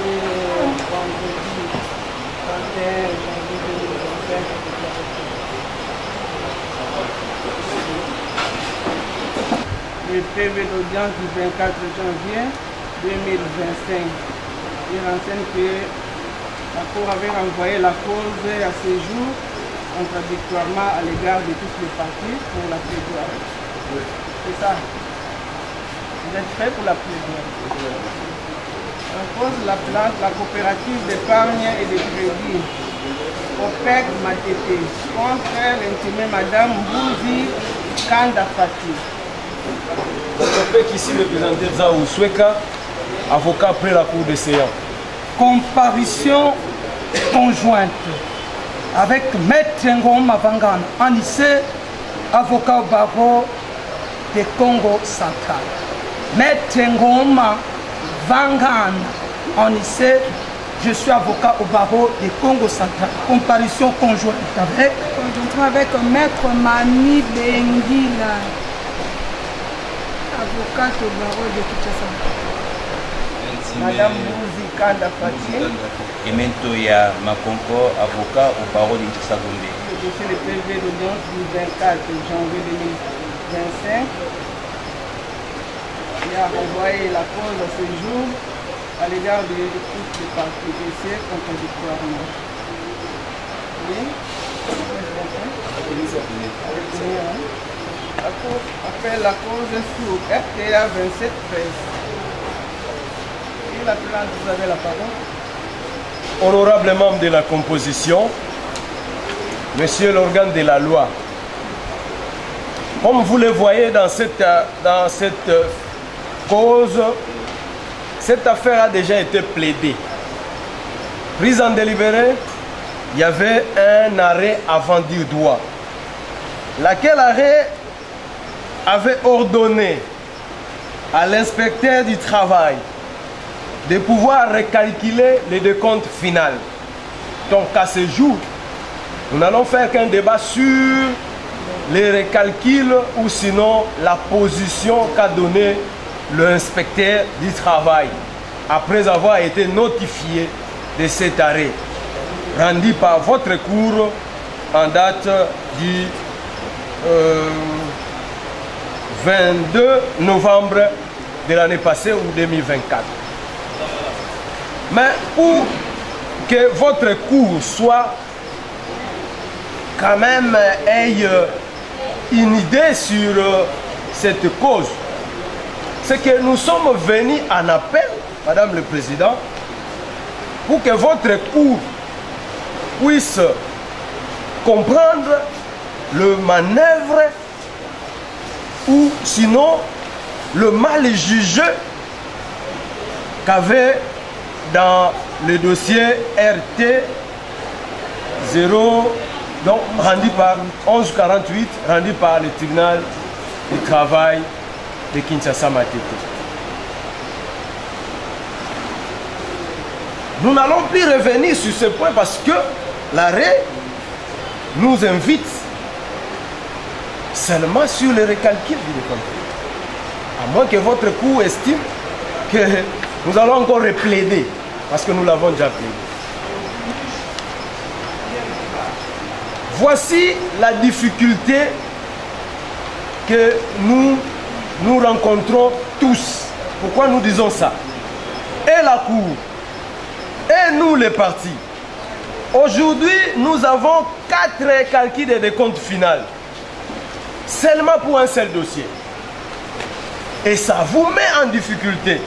vendredi 31 janvier 2025. Le PV d'audience du 24 janvier 2025. Il renseigne que la Cour avait renvoyé la cause à ce jour contradictoirement à l'égard de toutes les parties pour la plaidoirie. C'est ça. Vous êtes prêts pour la plaidoirie? On pose la plainte, la coopérative d'épargne et de crédit OPEC Matete contre l'intimée Madame Mbouzi Kanda Fati. OPEC ici représenté Zaou Sweka, avocat après la cour de séance. Comparution conjointe avec Maître Ngoma Vangan, Anissé, avocat au barreau de Congo central. Maître Ngoma Vangan, Anissé, je suis avocat au barreau de Congo central. Comparution conjointe avec Maître Mami Bengila, avocate au barreau de Kinshasa. Madame Mbouzi Kanda Fati. Emento ya Makonko, avocat au barreau de Kisagombe. Je suis le PV d'audience du 24 janvier 2025. Il a renvoyé la cause à ce jour à l'égard de toutes les parties dossiers contradictoirement. Oui. La Cour appelle la cause sur RTA 2713. Et la plainte, vous avez la parole. Honorable membre de la composition, monsieur l'organe de la loi, comme vous le voyez dans cette cause, cette affaire a déjà été plaidée. Prise en délibéré, il y avait un arrêt avant dire droit. Laquelle arrêt avait ordonné à l'inspecteur du travail de pouvoir recalculer les décomptes finaux. Donc à ce jour, nous n'allons faire qu'un débat sur les recalculs ou sinon la position qu'a donnée l'inspecteur du travail après avoir été notifié de cet arrêt rendu par votre cour en date du 22 novembre de l'année passée ou 2024. Mais pour que votre cours soit quand même ait une idée sur cette cause, c'est que nous sommes venus en appel, Madame le Président, pour que votre cours puisse comprendre le manœuvre ou sinon le mal jugé qu'avait dans le dossier RT 0, donc rendu par 1148, rendu par le tribunal du travail de Kinshasa Matete. Nous n'allons plus revenir sur ce point parce que l'arrêt nous invite seulement sur le recalcul du décompte. À moins que votre cour estime que nous allons encore replaider, parce que nous l'avons déjà plaidé. Voici la difficulté que nous rencontrons tous. Pourquoi nous disons ça? Et la Cour, et nous les partis. Aujourd'hui, nous avons 4 calculs de décompte final. Seulement pour un seul dossier. Et ça vous met en difficulté.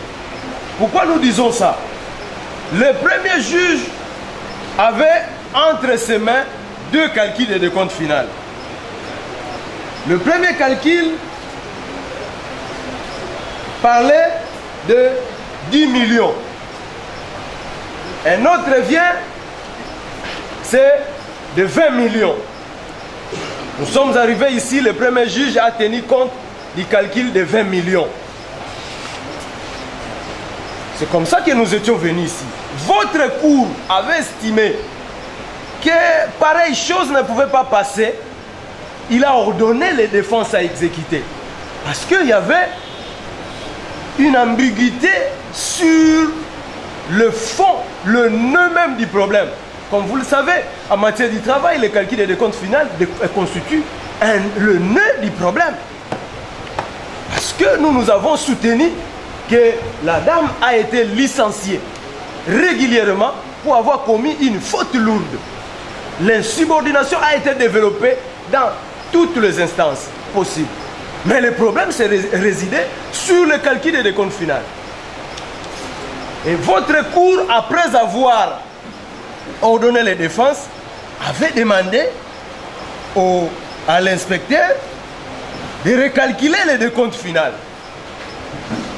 Pourquoi nous disons ça? Le premier juge avait entre ses mains 2 calculs de décompte final. Le premier calcul parlait de 10 millions. Un autre vient, c'est de 20 millions. Nous sommes arrivés ici, le premier juge a tenu compte du calcul de 20 millions. C'est comme ça que nous étions venus ici. Votre cour avait estimé que pareille chose ne pouvait pas passer. Il a ordonné les défenses à exécuter. Parce qu'il y avait une ambiguïté sur le fond, le nœud même du problème. Comme vous le savez, en matière du travail, le calcul des décomptes finaux constitue le nœud du problème. Parce que nous avons soutenu que la dame a été licenciée régulièrement pour avoir commis une faute lourde. L'insubordination a été développée dans toutes les instances possibles. Mais le problème s'est résidé sur le calcul des décomptes finaux. Et votre cour, après avoir ordonné les défenses, avait demandé à l'inspecteur de recalculer les décomptes finaux.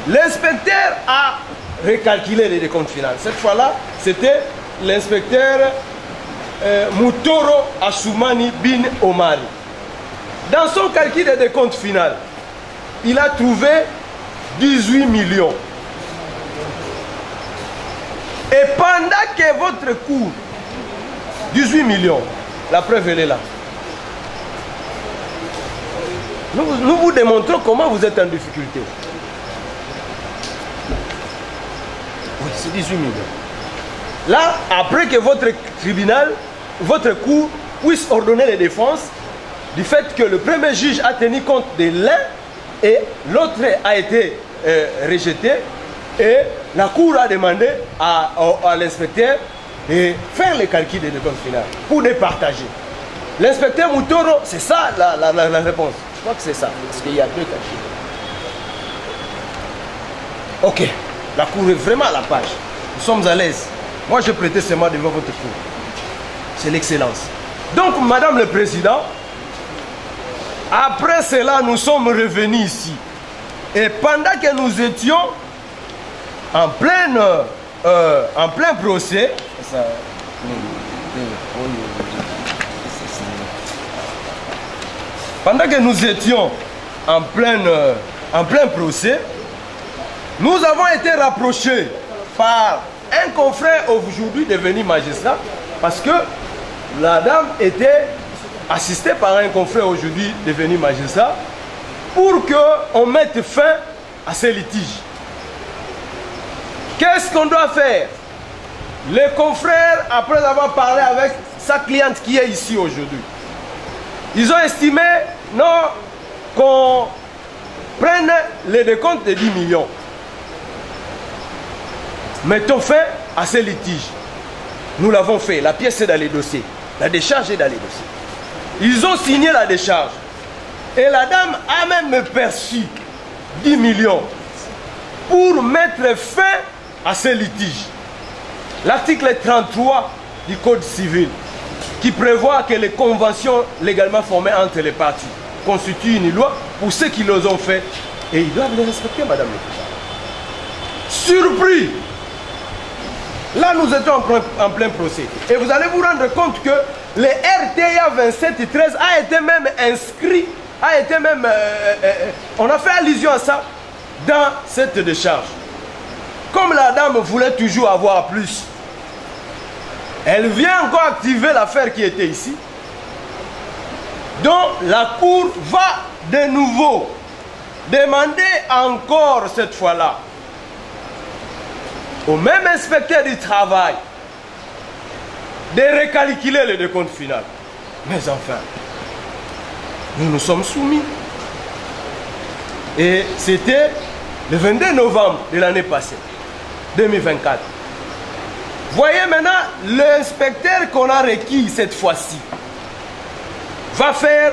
L'inspecteur a recalculé les décomptes finaux. Cette fois-là, c'était l'inspecteur Mutoro Assoumani Bin Omari. Dans son calcul des décomptes finaux, il a trouvé 18 millions. Et pendant que votre cour, 18 millions, la preuve elle est là. Nous vous démontrons comment vous êtes en difficulté. Oui, c'est 18 millions. Là, après que votre tribunal, votre cour puisse ordonner les défenses, du fait que le premier juge a tenu compte de l'un et l'autre a été rejeté, et la cour a demandé à l'inspecteur de faire les calculs des décomptes finaux pour les partager. L'inspecteur Mutoro, c'est ça la réponse. Je crois que c'est ça, parce qu'il y a deux calculs. Ok, la cour est vraiment à la page. Nous sommes à l'aise. Moi, je prêtais seulement devant votre cour. C'est l'excellence. Donc, Madame le Président, après cela, nous sommes revenus ici. Et pendant que nous étions en plein procès, pendant que nous étions en plein procès, nous avons été rapprochés par un confrère aujourd'hui devenu magistrat, parce que la dame était assistée par un confrère aujourd'hui devenu magistrat, pour qu'on mette fin à ces litiges. Qu'est-ce qu'on doit faire? Les confrères, après avoir parlé avec sa cliente qui est ici aujourd'hui, ils ont estimé non qu'on prenne les décomptes de 10 millions. Mettons fin à ces litiges. Nous l'avons fait, la pièce est dans les dossiers, la décharge est dans les dossiers. Ils ont signé la décharge. Et la dame a même perçu 10 millions pour mettre fin à ces litiges. L'article 33 du Code civil, qui prévoit que les conventions légalement formées entre les parties constituent une loi pour ceux qui les ont fait, et ils doivent les respecter, Madame le Président. Surpris! Là, nous étions en plein procès. Et vous allez vous rendre compte que le RTA 2713 a été même inscrit, on a fait allusion à ça dans cette décharge. Comme la dame voulait toujours avoir plus, elle vient encore activer l'affaire qui était ici. Donc la cour va de nouveau demander encore cette fois-là au même inspecteur du travail de recalculer le décompte final. Mais enfin, nous nous sommes soumis. Et c'était le 22 novembre de l'année passée, 2024. Voyez maintenant, l'inspecteur qu'on a requis cette fois-ci va faire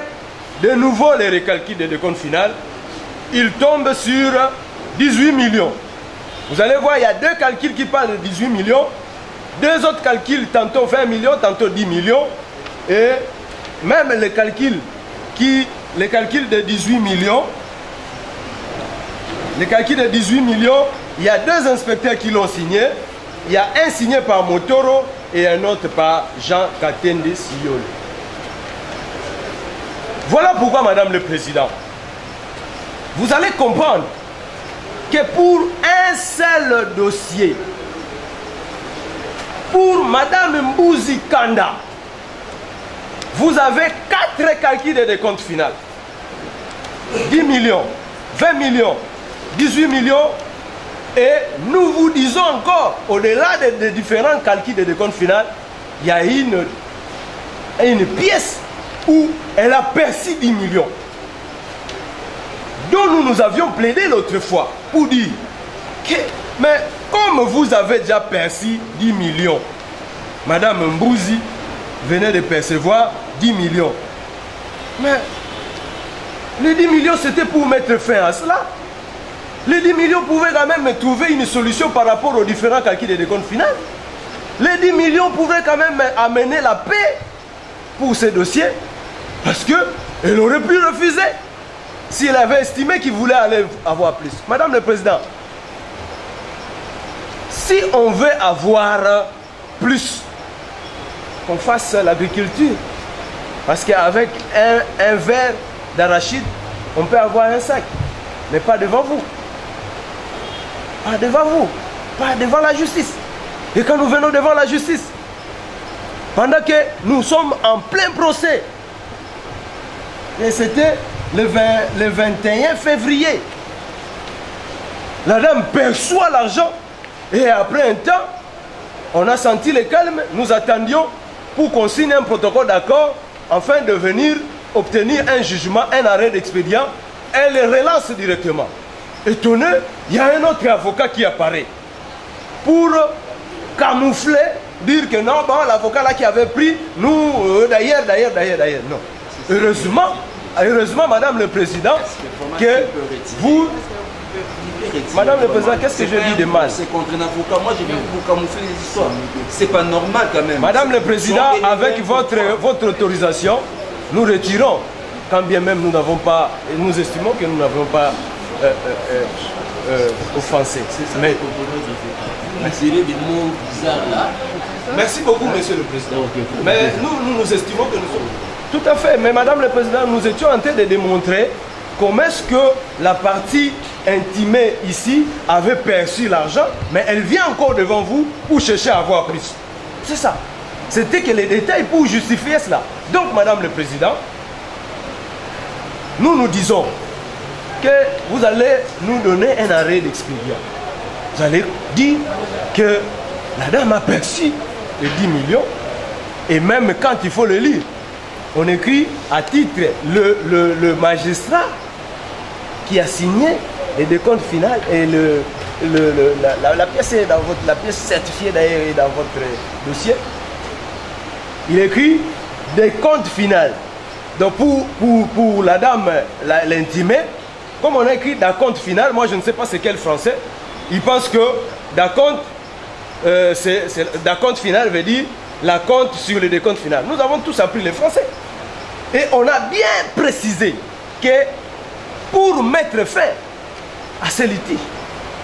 de nouveau les recalculs de décompte final. Il tombe sur 18 millions. Vous allez voir, il y a deux calculs qui parlent de 18 millions. Deux autres calculs, tantôt 20 millions, tantôt 10 millions. Et même les calculs de 18 millions, les calculs de 18 millions, il y a deux inspecteurs qui l'ont signé. Il y a un signé par Motoro et un autre par Jean Katende Siyol. Voilà pourquoi, Madame le Président, vous allez comprendre que pour un seul dossier, pour Madame Mbouzi Kanda, vous avez 4 calculs de décompte final. 10 millions, 20 millions, 18 millions Et nous vous disons encore, au-delà des différents calculs de décompte final, il y a une pièce où elle a perçu 10 millions. Dont nous avions plaidé l'autre fois pour dire que, mais comme vous avez déjà perçu 10 millions, Madame Mbouzi venait de percevoir 10 millions. Mais les 10 millions, c'était pour mettre fin à cela. Les 10 millions pouvaient quand même trouver une solution par rapport aux différents calculs de décompte final. Les 10 millions pouvaient quand même amener la paix pour ces dossiers. Parce qu'elle aurait pu refuser s'il avait estimé qu'il voulait aller avoir plus. Madame le Président, si on veut avoir plus, qu'on fasse l'agriculture. Parce qu'avec un verre d'arachide, on peut avoir un sac. Mais pas devant vous. Pas devant vous. Pas devant la justice. Et quand nous venons devant la justice, pendant que nous sommes en plein procès, et c'était le 21 février, la dame perçoit l'argent et après un temps, on a senti le calme, nous attendions pour qu'on signe un protocole d'accord afin de venir obtenir un jugement, un arrêt d'expédient. Elle relance directement. Étonné, il y a un autre avocat qui apparaît pour camoufler, dire que non, bon, l'avocat là qui avait pris, nous, d'ailleurs, non. Heureusement, Madame le Président, que vous... Madame le Président, qu'est-ce que je dis de mal? C'est contre un avocat. Moi, je viens vous camoufler les histoires. C'est pas normal quand même. Madame le Président, avec votre autorisation, nous retirons, quand bien même nous n'avons pas, nous estimons que nous n'avons pas offensé. Mais vous direz des mots bizarres là. Merci beaucoup, Monsieur le Président. Mais nous estimons que nous sommes... Tout à fait, mais Madame le Président, nous étions en train de démontrer comment est-ce que la partie intimée ici avait perçu l'argent, mais elle vient encore devant vous pour chercher à avoir plus. C'est ça. C'était que les détails pour justifier cela. Donc, Madame le Président, nous disons que vous allez nous donner un arrêt d'expédient. Vous allez dire que la dame a perçu les 10 millions, et même quand il faut le lire, on écrit à titre le magistrat qui a signé les décomptes finales et la pièce est dans la pièce certifiée d'ailleurs dans votre dossier. Il écrit décompte final. Donc pour la dame l'intimée, comme on a écrit décompte final, moi je ne sais pas c'est quel français, il pense que décompte final veut dire la compte sur le décompte final. Nous avons tous appris le français. Et on a bien précisé que pour mettre fin à ce litige,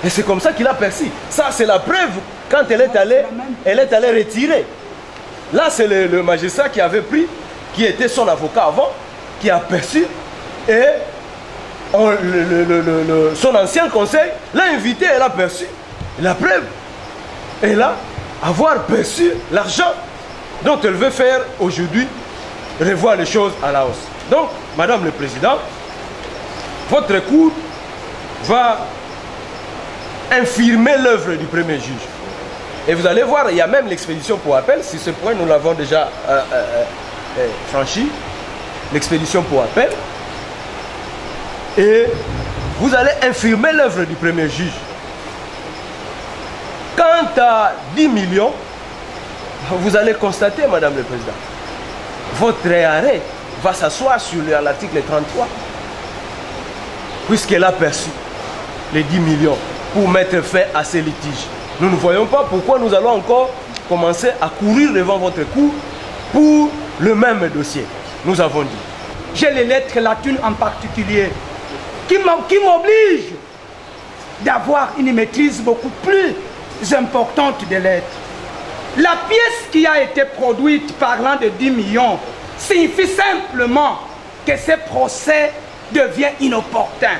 et c'est comme ça qu'il a perçu. Ça, c'est la preuve quand elle est allée retirer. Là, c'est le magistrat qui avait pris, qui était son avocat avant, qui a perçu, et son ancien conseil l'a invité, elle a perçu. La preuve, elle a avoir perçu l'argent dont elle veut faire aujourd'hui revoir les choses à la hausse. Donc, Madame le Président, votre cour va infirmer l'œuvre du premier juge. Et vous allez voir, il y a même l'expédition pour appel. Si ce point, nous l'avons déjà franchi. L'expédition pour appel. Et vous allez infirmer l'œuvre du premier juge. Quant à 10 millions, vous allez constater, Madame le Président, votre arrêt va s'asseoir sur l'article 33, puisqu'elle a perçu les 10 millions pour mettre fin à ces litiges. Nous ne voyons pas pourquoi nous allons encore commencer à courir devant votre cour pour le même dossier. Nous avons dit. J'ai les lettres latines en particulier qui m'obligent d'avoir une maîtrise beaucoup plus importante des lettres. La pièce qui a été produite parlant de 10 millions signifie simplement que ce procès devient inopportun.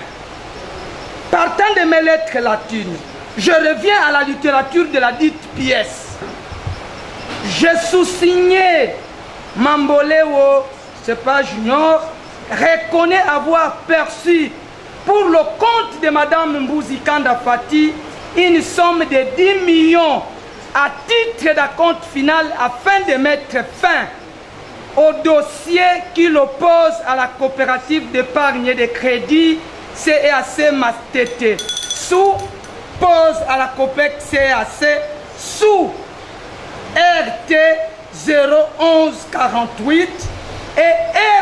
Partant de mes lettres latines, je reviens à la littérature de la dite pièce. Je sous-signé Mambolewo, c'est pas Junior, reconnaît avoir perçu pour le compte de Madame Mbouzi Kanda Fati une somme de 10 millions à titre d'acompte final afin de mettre fin au dossier qui l'oppose à la coopérative d'épargne et de crédit CEAC Matete, sous pose à la COPEC CEAC sous RT 01148 et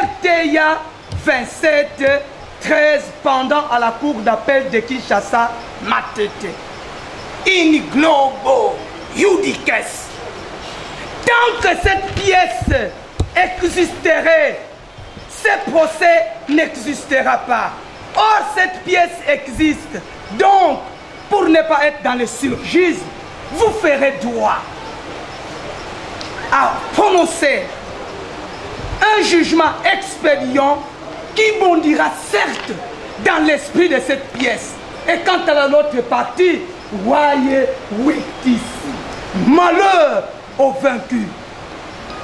RTA 2713 pendant à la cour d'appel de Kinshasa Matete. In globo judices. Tant que cette pièce existerait, ce procès n'existera pas. Or, cette pièce existe. Donc, pour ne pas être dans le syllogisme, vous ferez droit à prononcer un jugement expédient qui bondira certes dans l'esprit de cette pièce. Et quant à l'autre partie, voyez victis. Malheur aux vaincus.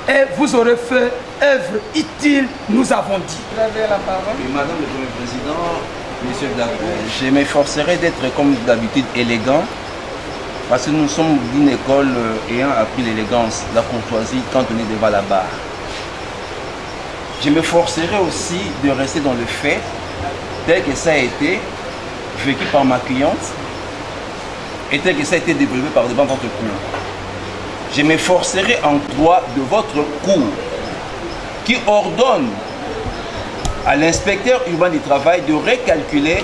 Et vous aurez fait œuvre utile, nous avons dit. Vous avez la parole. Et Madame le Premier Président, Monsieur Dacou, je m'efforcerai d'être comme d'habitude élégant, parce que nous sommes d'une école ayant appris l'élégance, la courtoisie quand on est devant la barre. Je m'efforcerai aussi de rester dans le fait, tel que ça a été vécu par ma cliente, et tel que ça a été développé par devant votre cours. Je m'efforcerai en droit de votre cours qui ordonne à l'inspecteur urbain du travail de recalculer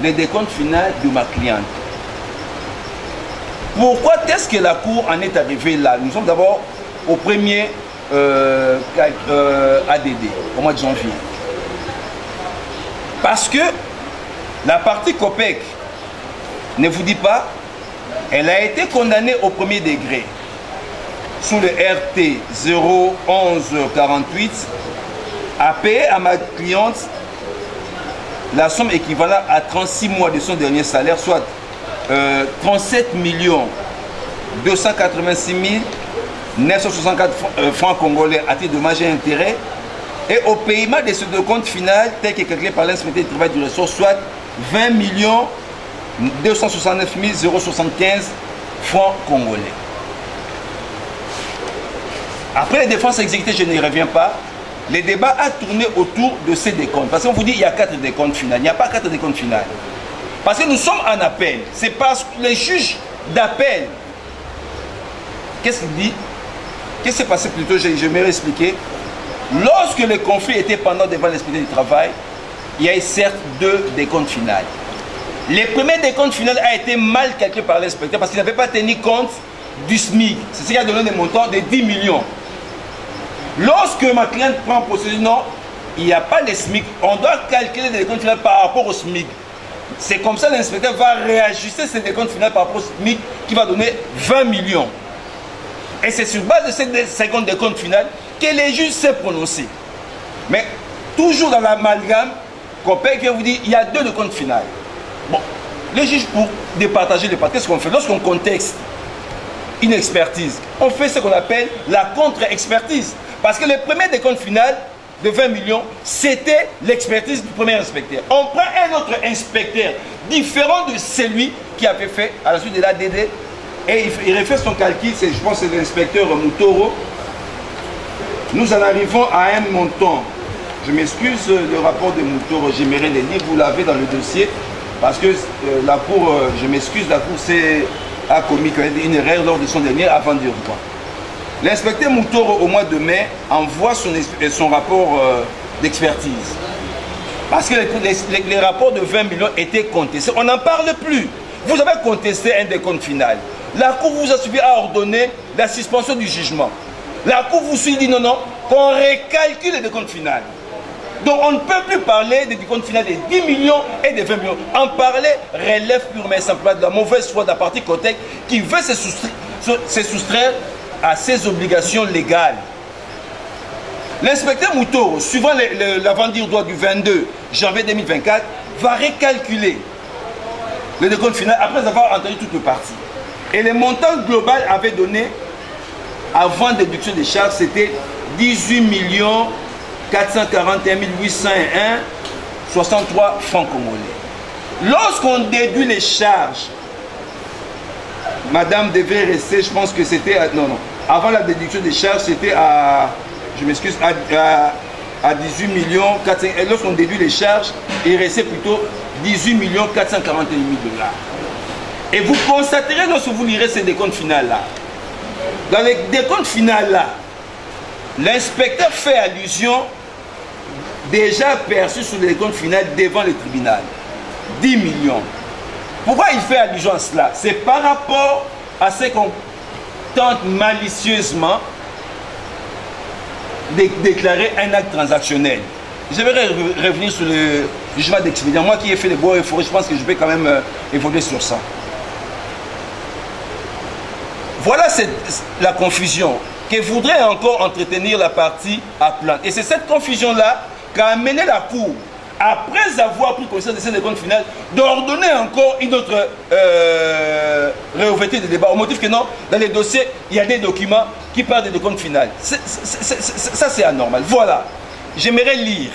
les décomptes finales de ma cliente. Pourquoi est-ce que la cour en est arrivée là? Nous sommes d'abord au premier ADD, au mois de janvier. Parce que la partie COPEC ne vous dit pas, elle a été condamnée au premier degré sous le RT 01148 à payer à ma cliente la somme équivalente à 36 mois de son dernier salaire, soit 37 286 964 francs congolais à titre de dommages et intérêts, et au paiement de ce compte final tel que calculé par l'inspecteur du travail du ressort, soit 20 269 075 francs congolais. Après les défenses exécutées, je n'y reviens pas. Le débat a tourné autour de ces décomptes. Parce qu'on vous dit qu'il y a 4 décomptes finales. Il n'y a pas 4 décomptes finales. Parce que nous sommes en appel. C'est parce que les juges d'appel. Qu'est-ce qu'il dit? Qu'est-ce qui s'est passé plutôt? Je vais expliquer. Lorsque le conflit était pendant devant l'inspecteur du travail, il y a eu certes 2 décomptes finales. Le premier décompte final a été mal calculé par l'inspecteur parce qu'il n'avait pas tenu compte du SMIC. C'est ce qui a donné des montants de 10 millions. Lorsque ma cliente prend en possession, non, il n'y a pas de SMIC. On doit calculer les décomptes finales par rapport au SMIC. C'est comme ça que l'inspecteur va réajuster ces décomptes finales par rapport au SMIC qui va donner 20 millions. Et c'est sur base de ces secondes décomptes finales que les juges s'est prononcé. Mais toujours dans l'amalgame, COPEC vient vous dire il y a 2 décomptes finales. Bon, les juges, pour départager les parties, qu'est-ce qu'on fait? Lorsqu'on contexte une expertise, on fait ce qu'on appelle la contre-expertise. Parce que le premier décompte final de 20 millions, c'était l'expertise du premier inspecteur. On prend un autre inspecteur différent de celui qui avait fait à la suite de l'ADD et il refait son calcul, je pense que c'est l'inspecteur Moutoro. Nous en arrivons à un montant. Je m'excuse, le rapport de Moutoro, j'aimerais le lire, vous l'avez dans le dossier, parce que la Cour, je m'excuse, la Cour a commis une erreur lors de son dernier avant-dire-droit. L'inspecteur Moutoro, au mois de mai, envoie son rapport d'expertise. Parce que les rapports de 20 millions étaient contestés. On n'en parle plus. Vous avez contesté un décompte final. La Cour vous a suffi à ordonner la suspension du jugement. La Cour vous dit non, non, qu'on récalcule les décomptes finales. Donc on ne peut plus parler des décomptes finales de 10 millions et de 20 millions. En parler relève purement et simplement de la mauvaise foi de la partie COTEC qui veut se soustraire à ses obligations légales. L'inspecteur Moutoro, suivant l'avant-dire-droit du 22 janvier 2024, va récalculer le décompte final après avoir entendu toutes les parties. Et le montant global avait donné, avant déduction des charges, c'était 18 441 801 63 francs congolais. Lorsqu'on déduit les charges madame devait rester, je pense que c'était... Non, non. Avant la déduction des charges, c'était à... Je m'excuse, à 18 millions 400... Et lorsqu'on déduit les charges, il restait plutôt 18 millions 441 000 $. Et vous constaterez lorsque vous lirez ces décomptes finales-là. Dans les décomptes finales-là, l'inspecteur fait allusion déjà perçu sur les décomptes finales devant le tribunal. 10 millions. Pourquoi il fait allusion à cela? C'est par rapport à ce qu'on tente malicieusement de déclarer un acte transactionnel. Je vais revenir sur le jugement d'expédient. Moi qui ai fait les bois et forêts, je pense que je vais quand même évoluer sur ça. Voilà la confusion que voudrait encore entretenir la partie appelante. Et c'est cette confusion-là qu'a amené la Cour, après avoir pris connaissance de ces décomptes finales, d'ordonner encore une autre réouverture des débats. Au motif que non, dans les dossiers, il y a des documents qui parlent des décomptes finales. Ça, c'est anormal. Voilà. J'aimerais lire.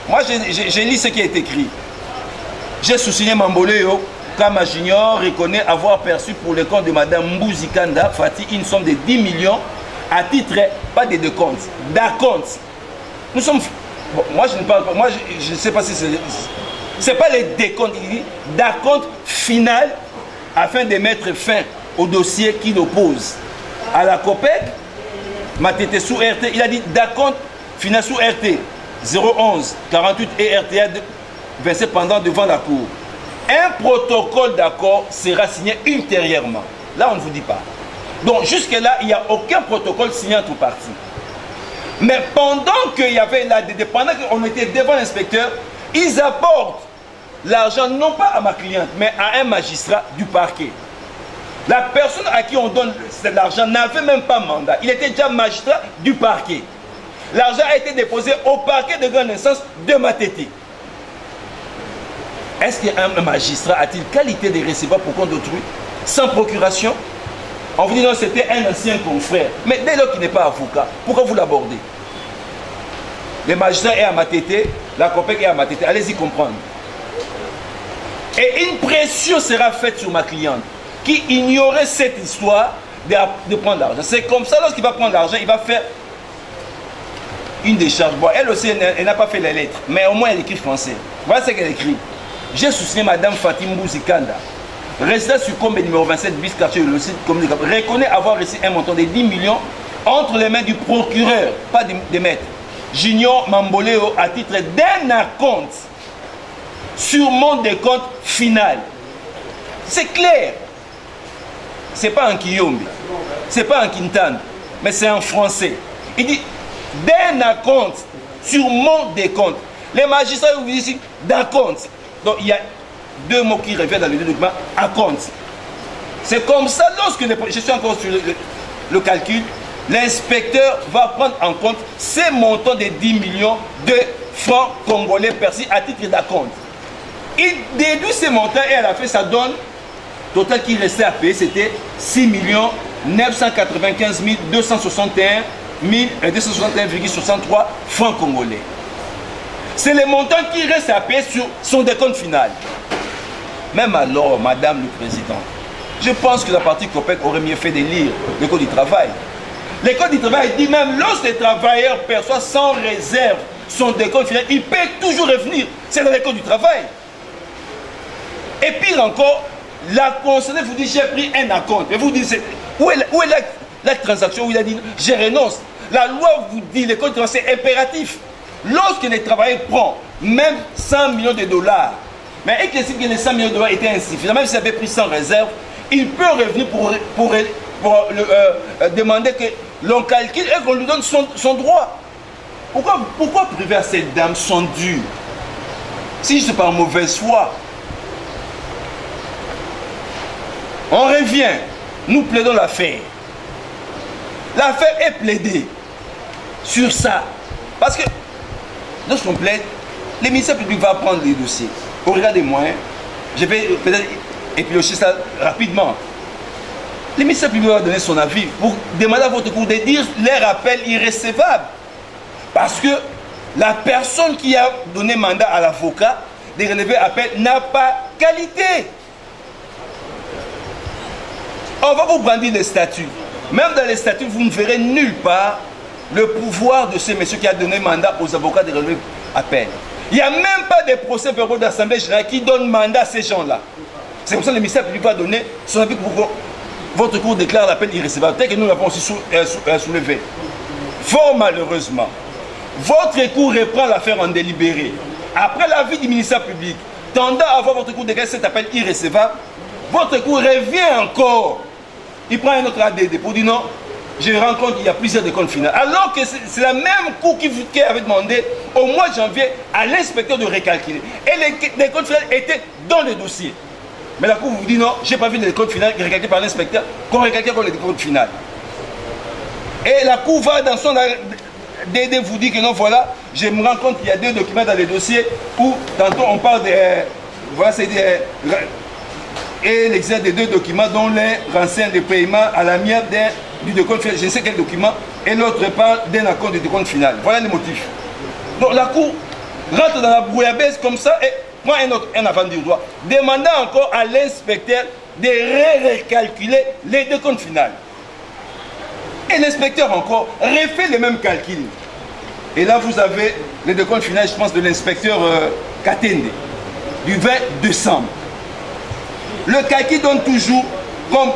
Moi, j'ai lu ce qui est écrit. J'ai sous-signé Mamboléo. Kama Junior reconnaît avoir perçu pour le compte de Mme Mbouzikanda Fati une somme de 10 millions à titre, pas de décompte, d'acompte. Nous sommes... Bon, moi je ne parle pas, moi je ne sais pas si c'est pas les décomptes, il dit d'acompte final afin de mettre fin au dossier qui l'oppose à la COPEC, Matete sous RT, il a dit d'acompte final sous RT 011 48 et RTA versé pendant devant la Cour. Un protocole d'accord sera signé ultérieurement. Là, on ne vous dit pas. Donc, jusque-là, il n'y a aucun protocole signé entre parties. Mais pendant qu'il y avait là, pendant qu'on était devant l'inspecteur, ils apportent l'argent non pas à ma cliente, mais à un magistrat du parquet. La personne à qui on donne l'argent n'avait même pas mandat. Il était déjà magistrat du parquet. L'argent a été déposé au parquet de grande instance de Matete. Est-ce qu'un magistrat a-t-il qualité de receveur pour compte d'autrui, sans procuration? On vous dit non, c'était un ancien confrère. Mais dès lors qu'il n'est pas avocat, pourquoi vous l'abordez? Le magistrat est à Matete, la COPEC est à Matete. Allez-y comprendre. Et une pression sera faite sur ma cliente qui ignorait cette histoire de prendre l'argent. C'est comme ça, lorsqu'il va prendre l'argent, il va faire une décharge. Bon, elle aussi, elle n'a pas fait les lettres, mais au moins elle écrit français. Voilà ce qu'elle écrit. J'ai soutenu Mme Fatim Mbouzikanda, résident sur Combe numéro 27 bis quartier le site communication, reconnaît avoir reçu un montant de 10 millions entre les mains du procureur, pas des maîtres, Junior Mamboléo, à titre d'un acompte sur mon décompte final. C'est clair. C'est pas en Kiyombe, c'est pas en Kintan, mais c'est en français. Il dit d'un acompte sur mon décompte. Les magistrats vous disent ici d'acompte. Donc il y a deux mots qui reviennent dans les deux documents, acompte. C'est comme ça, lorsque je suis encore sur le calcul, l'inspecteur va prendre en compte ces montants de 10 millions de francs congolais perçus à titre d'acompte. Il déduit ces montants et à la fin ça donne, total qui restait à payer, c'était 6 995 261,63 francs congolais. C'est le montant qui reste à payer sur son décompte final. Même alors, Madame le Président, je pense que la partie COPEC aurait mieux fait de lire le Code du travail. Le Code du travail dit même lorsque le travailleur perçoit sans réserve son décompte final, il peut toujours revenir. C'est dans le Code du travail. Et pire encore, la concernée vous dit j'ai pris un acompte. Et vous dites où est la transaction où il a dit je renonce. La loi vous dit, le Code du travail c'est impératif. Lorsque le travailleur prend même 100 millions de dollars, mais et que les 100 millions de dollars étaient insuffisants, même s'il avait pris sans réserve, il peut revenir pour demander que l'on calcule et qu'on lui donne son droit. Pourquoi priver à cette dame son dû? Si c'est par mauvaise foi. On revient, nous plaidons l'affaire. L'affaire est plaidée sur ça. Parce que lorsqu'on plaide, le ministère public va prendre les dossiers. Au regard des moyens, je vais peut-être épilocher ça rapidement. Le ministère public va donner son avis pour demander à votre cour de dire les rappels irrécevables. Parce que la personne qui a donné mandat à l'avocat de relever appel n'a pas qualité. On va vous brandir les statuts. Même dans les statuts, vous ne verrez nulle part le pouvoir de ce monsieur qui a donné mandat aux avocats de relever appel. Il n'y a même pas de procès verbaux d'Assemblée générale qui donnent mandat à ces gens-là. C'est comme ça que le ministère public va donner son avis pour que votre cour déclare l'appel irrécevable, tel que nous l'avons aussi soulevé. Fort malheureusement, votre cour reprend l'affaire en délibéré. Après l'avis du ministère public, tendant à voir votre cour déclarer cet appel irrécevable, votre cour revient encore. Il prend un autre ADD pour dire non, je me rends compte qu'il y a plusieurs décomptes finales. Alors que c'est la même cour qui avait demandé au mois de janvier à l'inspecteur de recalculer. Et les décomptes finales étaient dans le dossier. Mais la cour vous dit non, je n'ai pas vu les décomptes finales recalculés par l'inspecteur, qu'on recalcule comme les décomptes finales. Et la cour va dans son DD vous dit que non, voilà, je me rends compte qu'il y a 2 documents dans les dossiers où tantôt on parle de. Voilà, c'est des. Et l'exercice des 2 documents dont l'un renseigne des paiements à l'amiable du décompte final, je ne sais quel document, et l'autre parle d'un accord de décompte final. Voilà les motifs. Donc la cour rentre dans la brouillabaisse comme ça et prend un avant du droit, demandant encore à l'inspecteur de recalculer les décomptes finales. Et l'inspecteur encore refait les mêmes calculs. Et là vous avez les décomptes finales, je pense, de l'inspecteur Katende, du 20 décembre. Le calcul donne toujours comme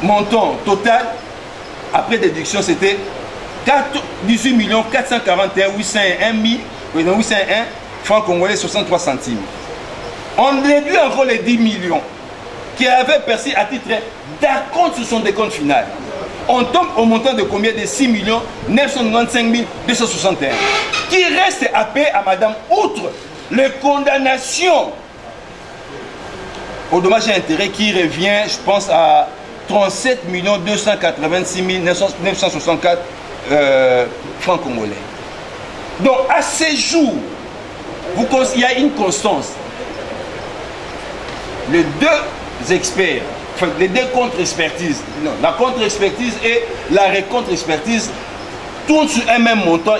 montant total, après déduction, c'était 18 441 801 francs congolais 63 centimes. On déduit encore les 10 millions qui avaient perçu à titre d'acompte sur son décompte final. On tombe au montant de combien? De 6 995 261 qui reste à payer à madame, outre les condamnations au dommage et intérêt qui revient, je pense, à 37 286 964 francs congolais. Donc, à ces jours, il y a une constance. Les 2 experts, enfin, les 2 contre-expertises, la contre-expertise et la récontre-expertise tournent sur un même montant.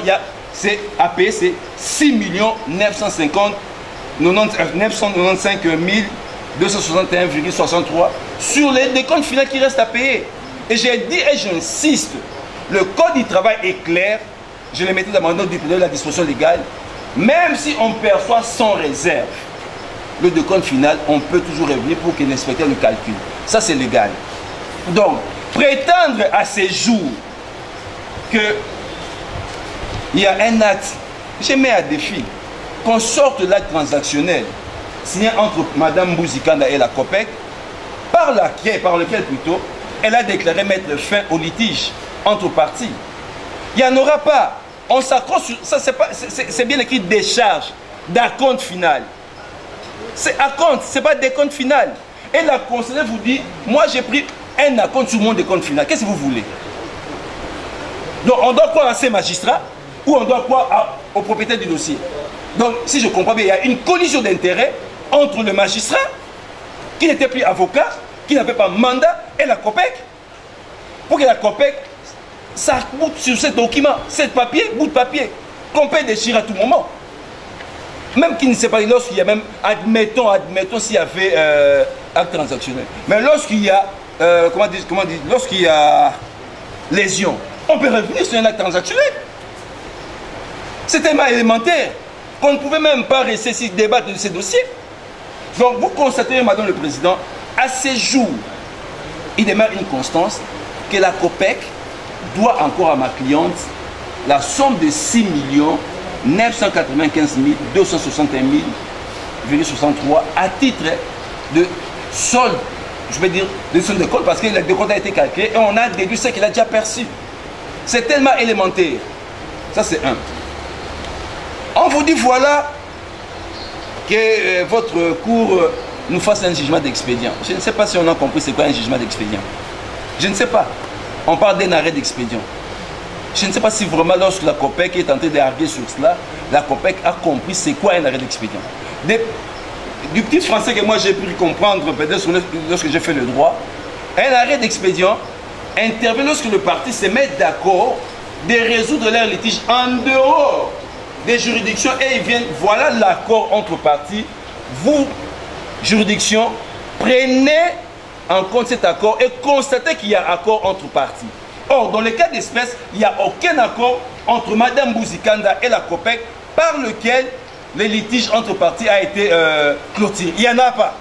C'est à payer, c'est 6 950 995 261,63 sur les décomptes finaux qui restent à payer. Et j'ai dit et j'insiste, le code du travail est clair, je le mettais dans ma note de la disposition légale, même si on perçoit sans réserve le décompte final, on peut toujours revenir pour que l'inspecteur le calcule. Ça c'est légal. Donc, prétendre à ces jours qu'il y a un acte, je mets à défi, qu'on sorte l'acte transactionnel signé entre Mme Bouzikanda et la COPEC, par lequel plutôt elle a déclaré mettre fin au litige entre parties. Il n'y en aura pas. On s'accroche sur ça, c'est bien écrit décharge d'acompte final. C'est acompte, ce n'est pas décompte final. Et la conseillère vous dit, moi j'ai pris un acompte sur mon décompte final. Qu'est-ce que vous voulez? Donc on doit croire à ces magistrats ou on doit croire au propriétaire du dossier. Donc si je comprends bien, il y a une collision d'intérêts entre le magistrat, qui n'était plus avocat, qui n'avait pas mandat, et la COPEC, pour que la COPEC s'arc-boute sur ce document, ce bout de papier, qu'on peut déchirer à tout moment. Même qu'il ne sait pas, lorsqu'il y a même, admettons s'il y avait acte transactionnel. Mais lorsqu'il y a, lorsqu'il y a lésion, on peut revenir sur un acte transactionnel. C'est tellement élémentaire qu'on ne pouvait même pas rester ici débattre de ces dossiers. Donc vous constatez, Madame le Président, à ces jours, il demeure une constance que la COPEC doit encore à ma cliente la somme de 6 995 261,63 à titre de solde, je vais dire, de solde de compte, parce que le décompte a été calculé et on a déduit ce qu'il a déjà perçu. C'est tellement élémentaire. Ça, c'est un. On vous dit, voilà, que votre cour nous fasse un jugement d'expédient. Je ne sais pas si on a compris c'est quoi un jugement d'expédient. Je ne sais pas. On parle d'un arrêt d'expédient. Je ne sais pas si vraiment lorsque la COPEC est tentée d'arguer sur cela, la COPEC a compris c'est quoi un arrêt d'expédient. Du petit français que moi j'ai pu comprendre peut-être lorsque j'ai fait le droit, un arrêt d'expédient intervient lorsque le parti se met d'accord de résoudre leur litige en dehors des juridictions et ils viennent, voilà l'accord entre parties. Vous, juridiction, prenez en compte cet accord et constater qu'il y a accord entre parties. Or, dans le cas d'espèce, il n'y a aucun accord entre Mme Bouzikanda et la COPEC par lequel le litige entre parties a été clôturé. Il n'y en a pas.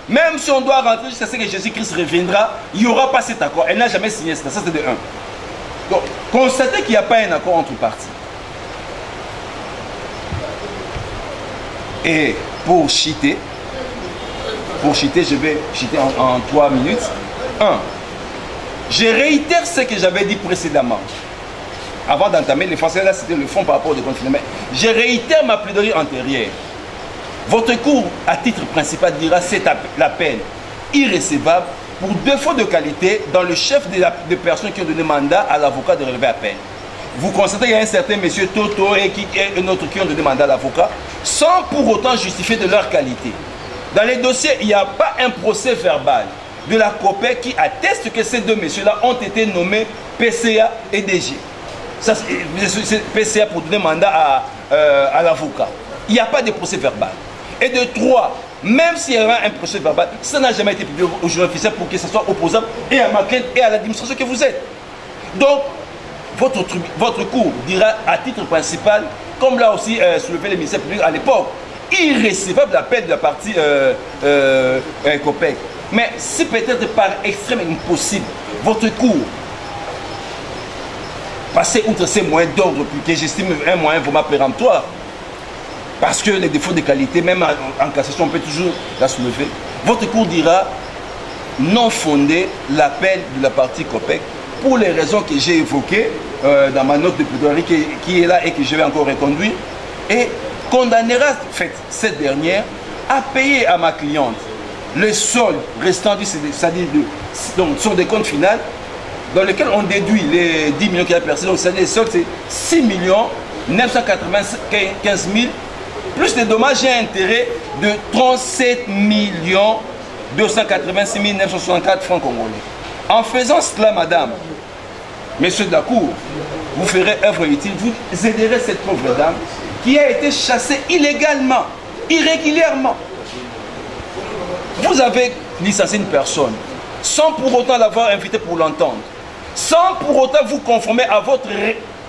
Même si on doit rentrer jusqu'à ce que Jésus-Christ reviendra, il n'y aura pas cet accord. Elle n'a jamais signé ça. Ça, c'est de 1. Donc, constatez qu'il n'y a pas un accord entre parties. Et pour cheater, je vais cheater en 3 minutes. 1. Je réitère ce que j'avais dit précédemment. Avant d'entamer les Français, là c'était le fond par rapport au déconfinement. Je réitère ma plaidoirie antérieure. Votre cour, à titre principal, dira c'est la peine irrécevable pour défaut de qualité dans le chef des personnes qui ont donné mandat à l'avocat de relever la peine. Vous constatez qu'il y a un certain monsieur Toto et un autre qui ont donné mandat à l'avocat sans pour autant justifier de leur qualité. Dans les dossiers, il n'y a pas un procès verbal de la COPEC qui atteste que ces deux messieurs-là ont été nommés PCA et DG. Ça, c'est PCA pour donner mandat à l'avocat. Il n'y a pas de procès verbal. Et de 3, même s'il y avait un procès verbal, ça n'a jamais été publié au journal officiel pour que ce soit opposable et à ma plainte et à l'administration que vous êtes. Donc, votre cour dira à titre principal, comme l'a aussi soulevé le ministère public à l'époque, irrécevable l'appel de la partie COPEC. Mais si peut-être par extrême impossible, votre cour passer outre ces moyens d'ordre, que j'estime un moyen vraiment péremptoire, parce que les défauts de qualité, même en cassation, on peut toujours la soulever. Votre cour dira non fondé l'appel de la partie COPEC pour les raisons que j'ai évoquées dans ma note de plaidoirie qui est là et que je vais encore reconduire, et condamnera cette dernière à payer à ma cliente le solde restant c'est-à-dire donc sur des comptes finaux dans lequel on déduit les 10 millions qu'il a perçus. Donc c'est-à-dire le solde c'est 6 995 000 plus les dommages et intérêts de 37 286 964 francs congolais. En faisant cela, madame, messieurs de la cour, vous ferez œuvre utile, vous aiderez cette pauvre dame qui a été chassée illégalement, irrégulièrement. Vous avez licencié une personne sans pour autant l'avoir invitée pour l'entendre, sans pour autant vous conformer à votre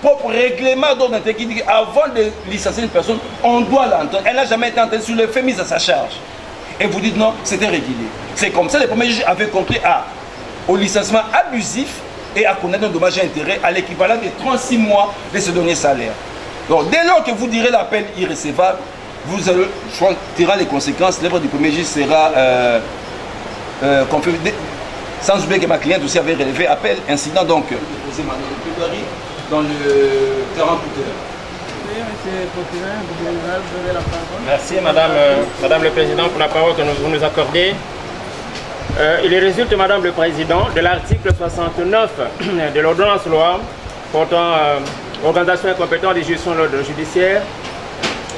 propre règlement d'ordre interne qui dit qu'avant de licencier une personne, on doit l'entendre. Elle n'a jamais été entendue sur le fait mis à sa charge. Et vous dites non, c'était régulier. C'est comme ça, les premiers juges avaient compris au licenciement abusif et à connaître un dommage et intérêt à l'équivalent de 36 mois de ce dernier salaire. Donc dès lors que vous direz l'appel irrécevable, vous allez tirer les conséquences. L'œuvre du premier juge sera confirmée. Sans oublier que ma cliente aussi avait relevé appel, incident donc déposé dans le 48 heures. Merci Madame le Président pour la parole que vous nous accordez. Il résulte, Madame le Président, de l'article 69 de l'ordonnance loi portant organisation et compétence des juridictions de l'ordre judiciaire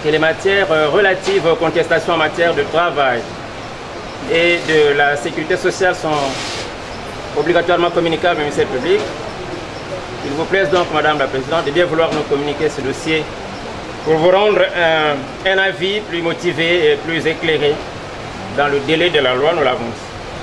que les matières relatives aux contestations en matière de travail et de la sécurité sociale sont obligatoirement communicables au ministère public. Il vous plaise donc, Madame la Présidente, de bien vouloir nous communiquer ce dossier pour vous rendre un avis plus motivé et plus éclairé dans le délai de la loi, nous l'avons.